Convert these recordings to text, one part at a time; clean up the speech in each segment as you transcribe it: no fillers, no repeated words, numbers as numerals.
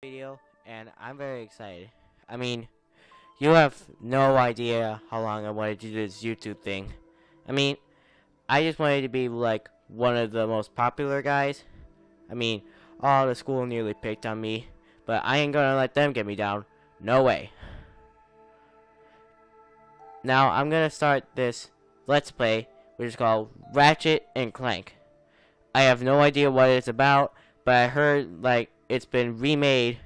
video, and I'm very excited. I mean, you have no idea how long I wanted to do this YouTube thing. I mean, I just wanted to be like one of the most popular guys. I mean, the school nearly picked on me, but I ain't gonna let them get me down. No way. Now, I'm gonna start this Let's Play, which is called Ratchet and Clank. I have no idea what it's about, but I heard like it's been remade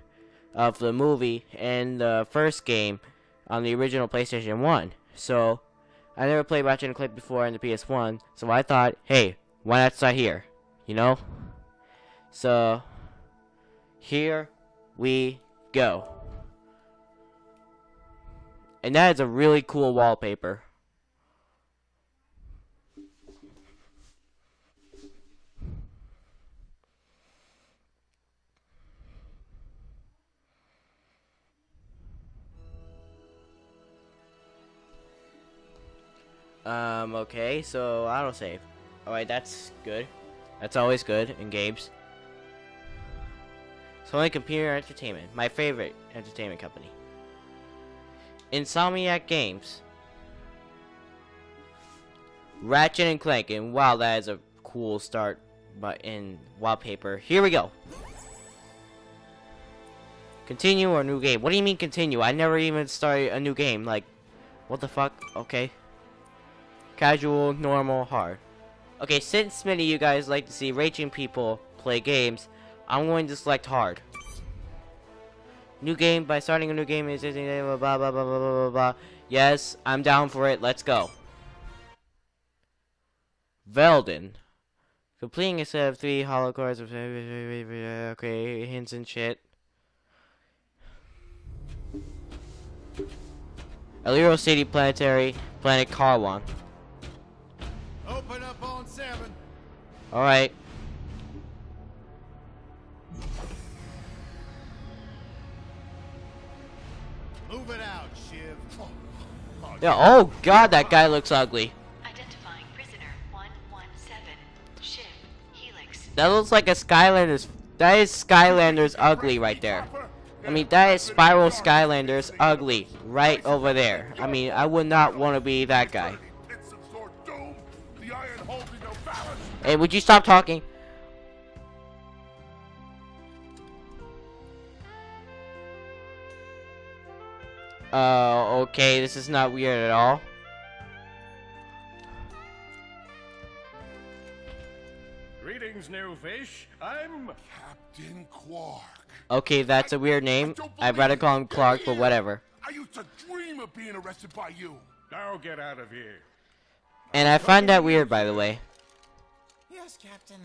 of the movie and the first game on the original PlayStation 1. So, I never played Ratchet and Clank before on the PS1, so I thought, hey, why not start here? You know? So, here we go. And that is a really cool wallpaper. Okay, so autosave. Alright, that's good. That's always good in games. Sony Computer Entertainment, my favorite entertainment company. Insomniac Games. Ratchet and Clank, and wow, that is a cool start but in wallpaper. Here we go. Continue or new game? What do you mean continue? I never even started a new game. Like, what the fuck? Okay. Casual, normal, hard. Okay, since many of you guys like to see raging people play games, I'm going to select hard. New game, by starting a new game is blah blah blah blah blah blah blah. Yes, I'm down for it. Let's go. Velden. Completing a set of 3 hollow cards of okay, hints and shit. Alero City Planetary, Planet Karwan. Open up on 7. Alright. Move it out, Shiv. Yeah, oh god, that guy looks ugly. Identifying prisoner 117, Shiv, Helix. That looks like a Skylander's. That is Skylander's ugly right there. I mean, that is Spiral Skylander's ugly right over there. I mean, I would not want to be that guy. Hey, would you stop talking? Okay, this is not weird at all. Greetings, new fish. I'm Captain Quark. Okay, that's a weird name. I'd rather call him Clark, but whatever. I used to dream of being arrested by you. now get out of here. And I find that weird, by the way. Yes, Captain.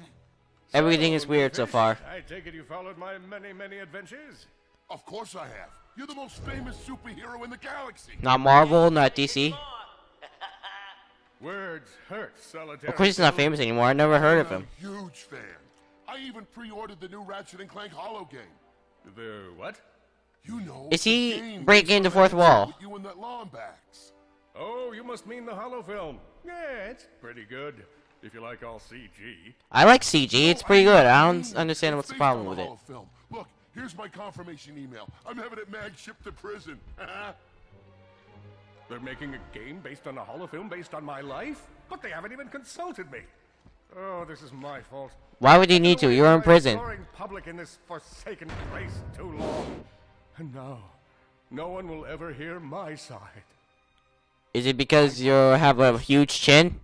Everything is weird so far. I take it you followed my many adventures. Of course I have. You're the most famous superhero in the galaxy. Not Marvel, not DC. Words hurt, solitary. Of course he's not famous anymore. I never heard of him. I'm a huge fan. I even pre-ordered the new Ratchet and Clank Hollow game. The what? You know. Is the he game breaking the fourth with wall? You and that Lombax. Oh, you must mean the Hollow film. Yeah, it's pretty good. If you like all CG. I like CG. It's pretty good. I don't understand what's the It's problem based with on it. the Hollow film. Look, here's my confirmation email. I'm having it mag shipped to prison. They're making a game based on a Hollow film based on my life? But they haven't even consulted me. Oh, this is my fault. Why would you need to? You're in prison. Exploring public in this forsaken place too long. And now, no one will ever hear my side. Is it because you have a huge chin?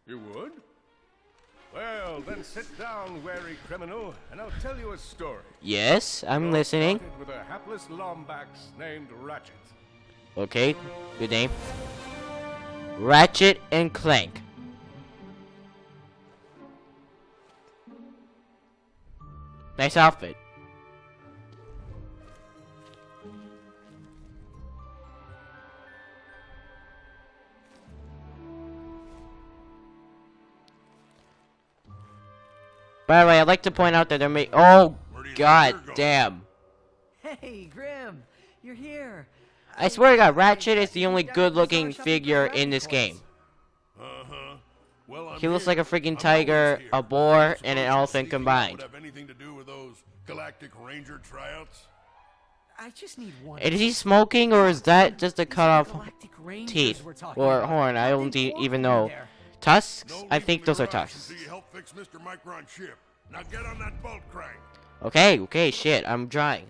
You would? Well, then sit down, wary criminal, and I'll tell you a story. Yes, I'm It all listening. started with a hapless Lombax named Ratchet. Okay, good name. Ratchet and Clank. Nice outfit. By the way, I'd like to point out that they're making. Oh, god damn. Hey, Grim, you're here. I swear to God, Ratchet is the only good-looking figure in this game. Uh-huh. Well, I'm He looks here. like a freaking I'm tiger, always here. a boar, I and an suppose elephant you combined. Would have anything to do with those Galactic Ranger tryouts? I just need one. Is he smoking, or is that just a cut off Galactic Rangers teeth we're talking or about. horn? I Are don't they even walking know. there? Tusks? No I leaving think the those are garage tusks. until you help fix Mr. Micron's ship. Now get on that bolt crank. Okay, shit, I'm trying.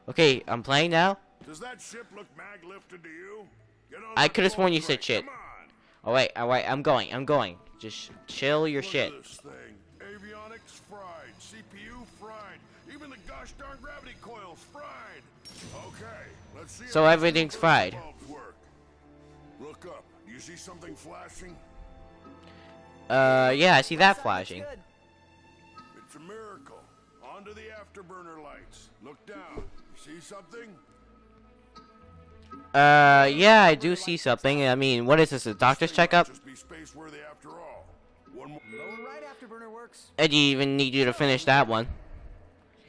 Okay, I'm playing now. Does that ship look mag-lifted to you? Get on I that could have sworn bolt you said crank. shit. Come on. Alright, I'm going. Just chill your Look shit. at this thing. Avionics fried, CPU fried, even the gosh darn gravity coils fried. Okay, let's see. So how everything's these fried. bulbs work. Look up. Do you see something flashing? Yeah, I see that Sounds flashing. good. It's a miracle. Onto the afterburner lights. Look down. You see something? Yeah, I do see something. I mean, what is this, a doctor's This thing might checkup? Just be space worthy after all. One more. Lower right afterburner works. I didn't even need you to finish that one.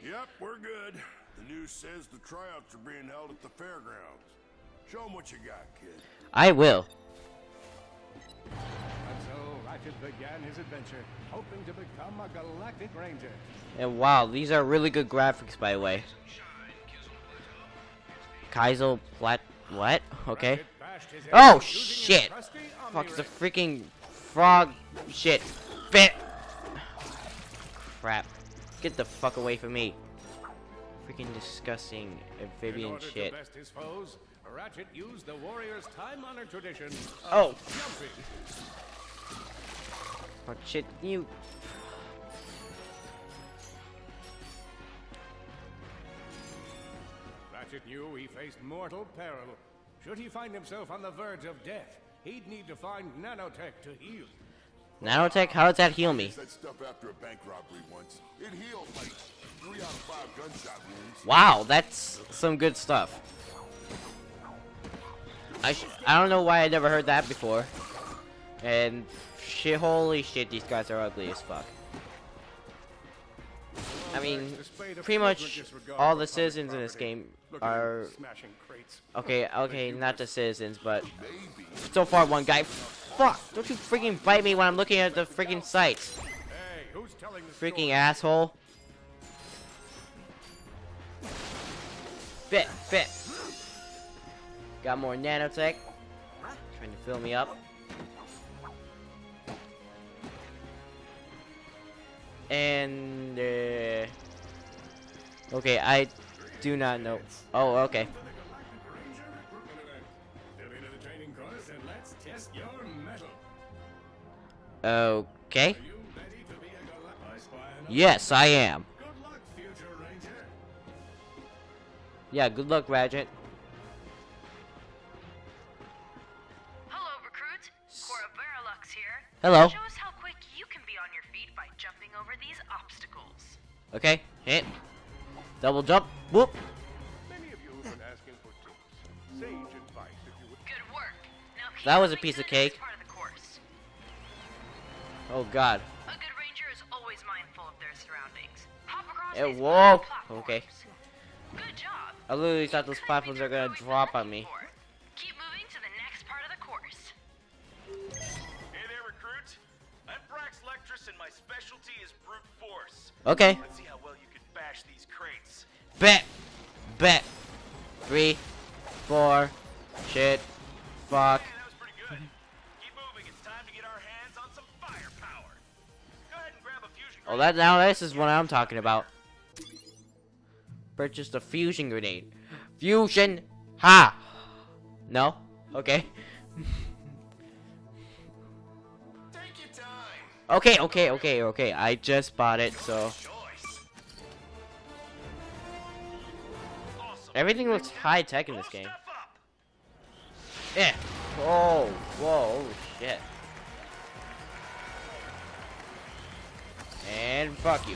Yep, we're good. The news says the tryouts are being held at the fairgrounds. Show 'em what you got, kid. I will. And so Ratchet began his adventure, hoping to become a Galactic Ranger. And wow, these are really good graphics, by the way. Kaizo Plat. What? Okay. Ratchet bashed his head Oh using his shit! trusty Fuck, it's a omni-ray. freaking frog shit. Bit. Crap. Get the fuck away from me. Freaking disgusting In amphibian order shit. to best his foes, Ratchet used the warrior's time-honored tradition of Oh. jumping. Fuck shit, you. Ratchet knew he faced mortal peril. Should he find himself on the verge of death, he'd need to find nanotech to heal. Nanotech, how does that heal me? That stuff after a bank robbery once. It healed like 3 out of 5 gunshot wounds. Wow, that's some good stuff. I don't know why I never heard that before. And shit, holy shit, these guys are ugly as fuck. I mean, pretty much all the citizens in this game are Smashing crates. okay, not the citizens, but so far one guy. Fuck! Don't you freaking bite me when I'm looking at the freaking sites, Hey, who's telling the freaking story? asshole. Bit. Got more nanotech. Trying to fill me up. And okay, I do not know. Oh, okay. Step into the training course and let's test your metal. Okay. Are you ready to be a Galactic spy? Yes, I am. Good luck, future Ranger. Yeah, good luck, Ratchet. Hello, recruit. Cora Verilux here. Hello. Show us how quick you can be on your feet by jumping over these obstacles. Okay, hit. Double jump. Whoop. Many of you have been asking for tips. Sage advice if you would. Good work. Now keep That was a moving piece to of the next cake. part of the course. Oh God. A good ranger is always mindful of their surroundings. Hop across Eh, these whoa. platforms. Okay. Good job. I literally thought those Couldn't platforms be are gonna the growth drop you're on me. looking for. Keep moving to the next part of the course. Hey there, recruit. I'm Brax Lectress, and my specialty is brute force. Okay. Let's see how well you can bash these crates. Bet. 3, 4. Shit. Fuck. Hey, that was pretty good. Keep moving. It's time to get our hands on some firepower. Go ahead and grab a fusion Oh, grenade. now this is what I'm talking about. Purchased a fusion grenade. Fusion. Ha. No. Okay. Take your time. Okay. I just bought it, so Choice. Awesome. everything looks high tech in this Go game. step up. Yeah. Whoa. Whoa. Shit. And fuck you.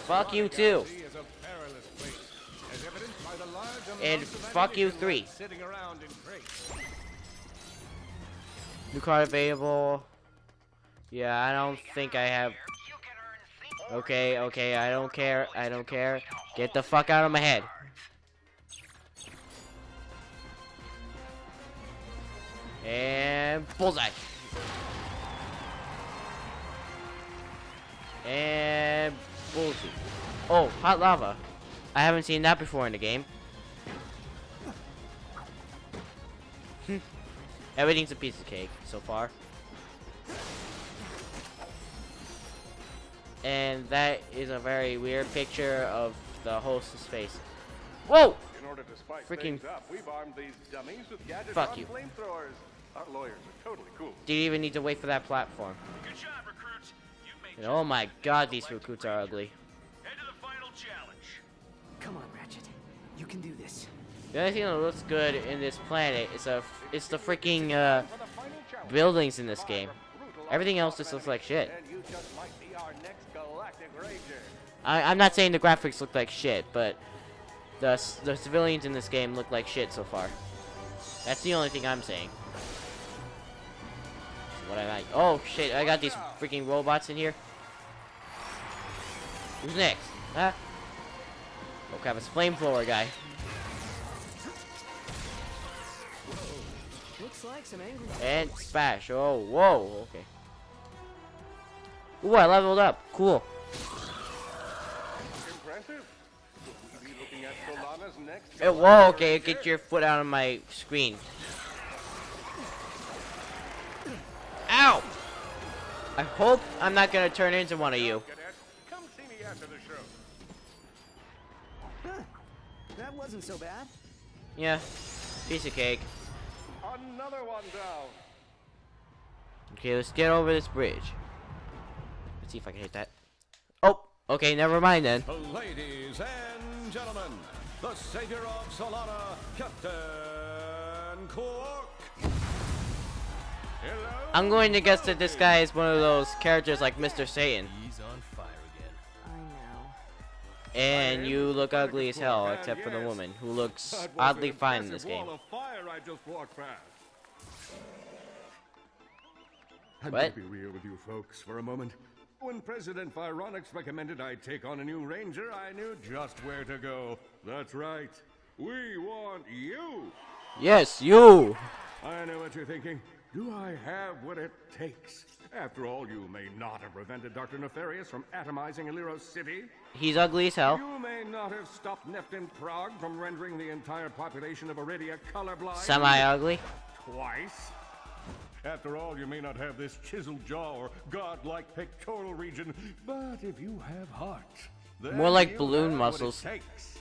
Fuck you too. Galaxy is a perilous place, as evidenced by the large And amounts of fuck you, ammunition 3. left sitting around in crates. New card available. Yeah, I don't think I have. You can earn Okay, I don't care. Get the fuck out of my head. And bullseye. And bullseye. Oh, hot lava. I haven't seen that before in the game. Everything's a piece of cake so far. And that is a very weird picture of the host's face. Whoa! In order to spice Freaking- things up, we've armed these dummies with gadgets Fuck on you. flamethrowers. Our lawyers are totally cool. Do you even need to wait for that platform? Good job, recruits. You've made And oh my god, these recruits are ugly. Head to the final challenge. Come on, Ratchet. You can do this. The only thing that looks good in this planet is it's the freaking For the final challenge, buildings in this game. Everything else just looks like shit. and you just might be our next galactic ranger. I'm not saying the graphics look like shit, but the civilians in this game look like shit so far. That's the only thing I'm saying. What I like? Oh shit! I got these freaking robots in here. Who's next? Huh? Oh crap! It's a flamethrower guy. Looks like some angry. And smash. Oh, whoa. Okay. Ooh, I leveled up. Cool. Impressive. Will we be looking at Solana's next Whoa. galactic Okay, ranger? get your foot out of my screen. Ow! I hope I'm not gonna turn into one of you. Cadet, come see me after the show. Huh. That wasn't so bad. Yeah. Piece of cake. Another one down. Okay, let's get over this bridge. Let's see if I can hit that. Oh, okay, never mind then. Ladies and gentlemen, the savior of Solana, Captain Quark. Hello. I'm going to guess that this guy is one of those characters like Mr. Satan. He's on fire again. I know. And you look ugly as hell, except for the woman, who looks That was oddly an fine in this impressive game. wall of fire I just walked past. I'm What? gonna be real with you folks for a moment. When President Vironix recommended I take on a new ranger, I knew just where to go. That's right. We want you. Yes, you! I know what you're thinking. Do I have what it takes? After all, you may not have prevented Dr. Nefarious from atomizing Aliros City. He's ugly as hell. You may not have stopped Neftin Prague from rendering the entire population of Iridia colorblind. Semi-ugly. Twice. After all, you may not have this chiseled jaw or godlike pectoral region, but if you have heart, then More like you balloon have muscles. What it takes.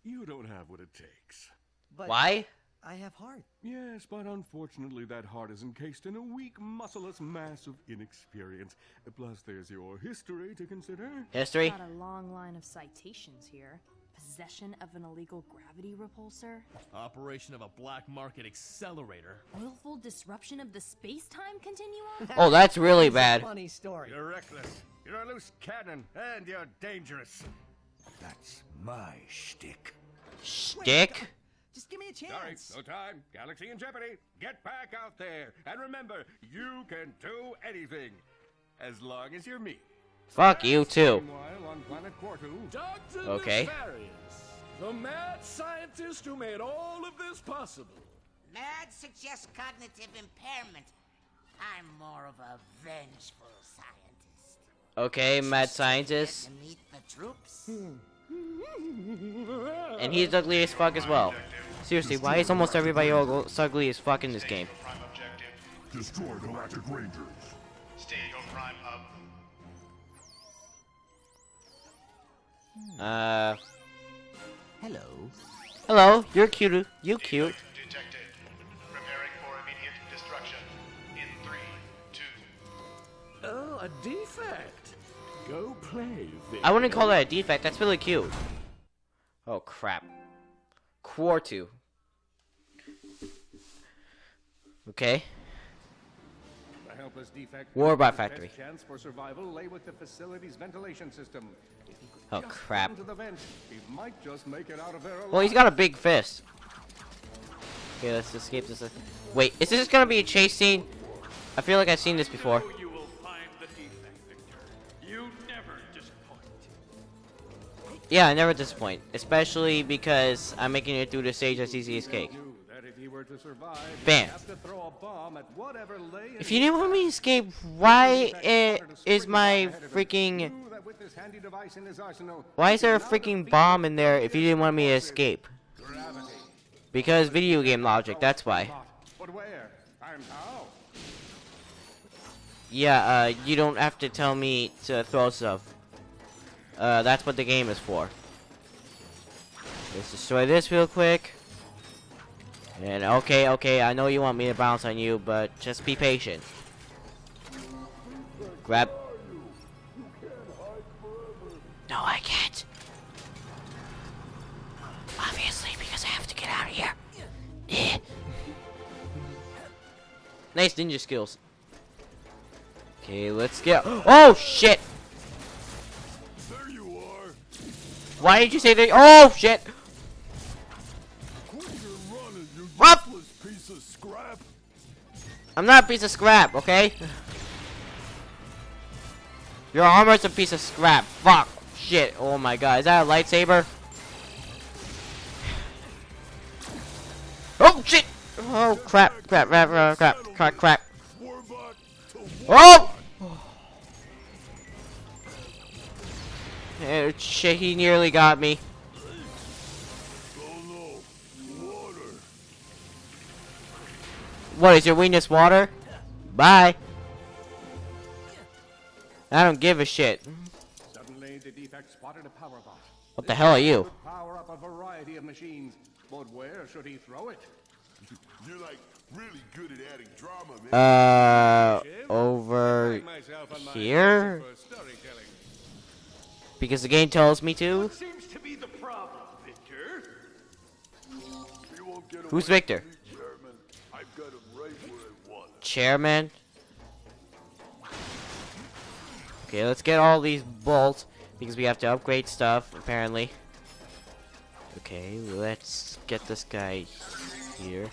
You don't have what it takes. But Why? I have heart. Yes, but unfortunately that heart is encased in a weak, muscleless mass of inexperience. Plus, there's your history to consider. History? Got a long line of citations here. Possession of an illegal gravity repulsor, Operation of a black market accelerator. willful disruption of the space-time continuum. Oh, that's really It's a bad. funny story. You're reckless. You're a loose cannon, and you're dangerous. That's my shtick. Stick? Just give me a Sorry, chance. no time. Galaxy in jeopardy. Get back out there. And remember, you can do anything. As long as you're me. Fuck you too. Meanwhile, on planet Quartu, Dr. Okay. Nefarious, the mad scientist who made all of this possible. Mad suggests cognitive impairment. I'm more of a vengeful scientist. Okay, mad scientist. To meet the troops? And he's ugly as fuck as well. Seriously, why is almost everybody ugly as fuck in this game? Prime objective. Destroy Galactic Rangers. Stay your prime hub. Hello. Hello, you're cute. You cute. Detected. Preparing for immediate destruction. In 3, 2. Oh, a defect. Go play, Vic. I wouldn't call that a defect. That's really cute. Oh crap. Quartu. Okay. the helpless defect. Warbot His Factory. best chance for survival lay with the facility's ventilation system. If he could Oh just crap. get into the vent, he might just make it out of there alive. Well, he's got a big fist. Okay, let's escape this. Wait, is this gonna be a chase scene? I feel like I've seen this before. You will find the defect, Victor. You never disappoint. Yeah, I never disappoint. Especially because I'm making it through the stage as easy as cake. Knew that if he were were to survive, Bam. you have to throw a bomb at whatever lay in If you didn't want me to escape, why is my freaking... Knew that with this handy device in his arsenal, Why is there a he could now freaking defeat bomb in there if you the didn't want me to biggest escape? gravity. Because video game logic, that's why. But where? And how? Yeah, you don't have to tell me to throw stuff. That's what the game is for. Let's destroy this real quick. And okay, I know you want me to bounce on you, but just be patient. Grab. No, I can't. Obviously, because I have to get out of here. Eh. Nice ninja skills. Okay, let's get. Oh shit! There you are. Why did you say that? Oh shit! Quit your running, you Up! useless piece of scrap. I'm not a piece of scrap, okay? Your armor's a piece of scrap. Fuck. Shit. Oh my god. Is that a lightsaber? Oh shit! Oh crap. Crap. Warbot to Oh! Shit, he nearly got me. oh no. Water. What is your weakness, water? Bye. I don't give a shit. Suddenly, the defect spotted a power bot. What the hell are you? Could power up a variety of machines, but where should he throw it? You're like really good at adding drama, man. Over Myself on my here? for storytelling. Because the game tells me to. Seems to be the problem, Victor. You won't get Who's away Victor? from me, Chairman. I've got him right where I want him. Chairman. Okay, let's get all these bolts because we have to upgrade stuff apparently. Okay, let's get this guy here.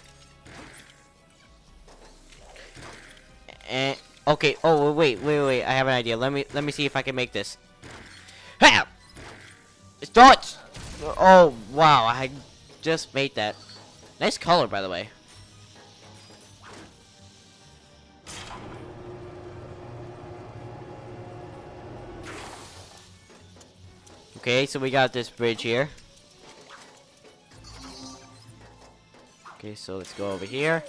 And okay. Oh wait. I have an idea. Let me see if I can make this. Ha! It's done. Oh wow! I just made that. Nice color, by the way. Okay, so we got this bridge here. Okay, so let's go over here.